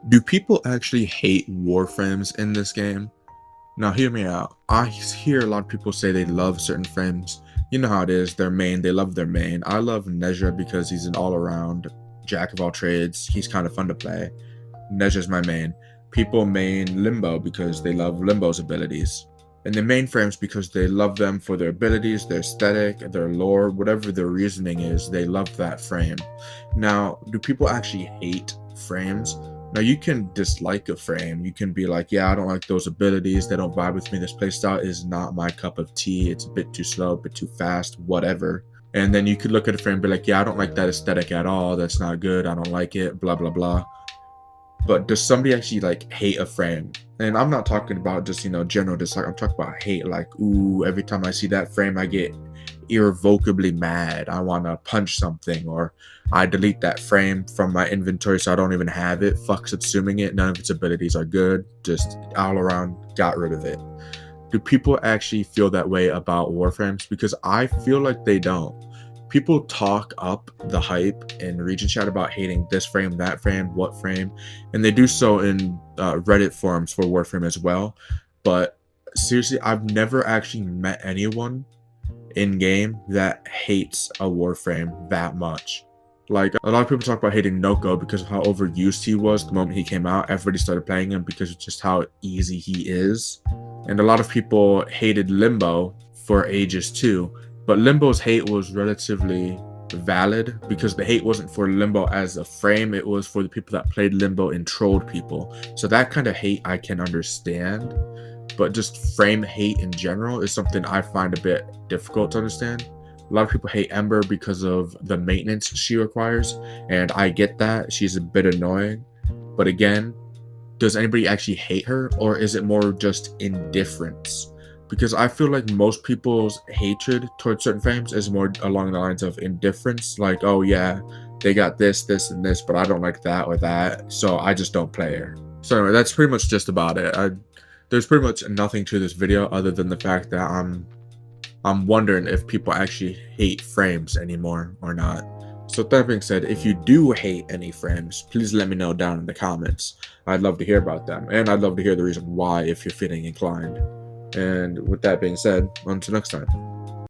Do people actually hate warframes in this game? Now, hear me out. I hear a lot of people say they love certain frames. You know how it is, their main, they love their main. I love Nezha because he's an all around jack of all trades. He's kind of fun to play. Nezha's my main. People main Limbo because they love Limbo's abilities. And the main frames because they love them for their abilities, their aesthetic, their lore, whatever their reasoning is, they love that frame. Now, do people actually hate frames? Now, you can dislike a frame. You can be like, yeah, I don't like those abilities. They don't vibe with me. This playstyle is not my cup of tea. It's a bit too slow, a bit too fast, whatever. And then you could look at a frame and be like, yeah, I don't like that aesthetic at all. That's not good. I don't like it, blah, blah, blah. But does somebody actually like hate a frame? And I'm not talking about just, general dislike. I'm talking about hate. Like, ooh, every time I see that frame, I get irrevocably mad. I want to punch something, or I delete that frame from my inventory so I don't even have it. Fuck subsuming it. None of its abilities are good. Just all around got rid of it. Do people actually feel that way about warframes? Because I feel like they don't. People talk up the hype in region chat about hating this frame, that frame, what frame, and they do so in Reddit forums for warframe as well. But seriously, I've never actually met anyone in game that hates a warframe that much. Like, a lot of people talk about hating Noko because of how overused he was the moment he came out. Everybody started playing him because of just how easy he is. And a lot of people hated Limbo for ages too. But Limbo's hate was relatively valid because the hate wasn't for Limbo as a frame, it was for the people that played Limbo and trolled people. So that kind of hate I can understand. But just frame hate in general is something I find a bit difficult to understand. A lot of people hate Ember because of the maintenance she requires, and I get that. She's a bit annoying. But again, does anybody actually hate her, or is it more just indifference? Because I feel like most people's hatred towards certain frames is more along the lines of indifference. Like, oh yeah, they got this, this, and this, but I don't like that or that, so I just don't play her. So anyway, that's pretty much just about it. There's pretty much nothing to this video other than the fact that I'm wondering if people actually hate frames anymore or not. So with that being said, if you do hate any frames, please let me know down in the comments. I'd love to hear about them, and I'd love to hear the reason why if you're feeling inclined. And with that being said, until next time.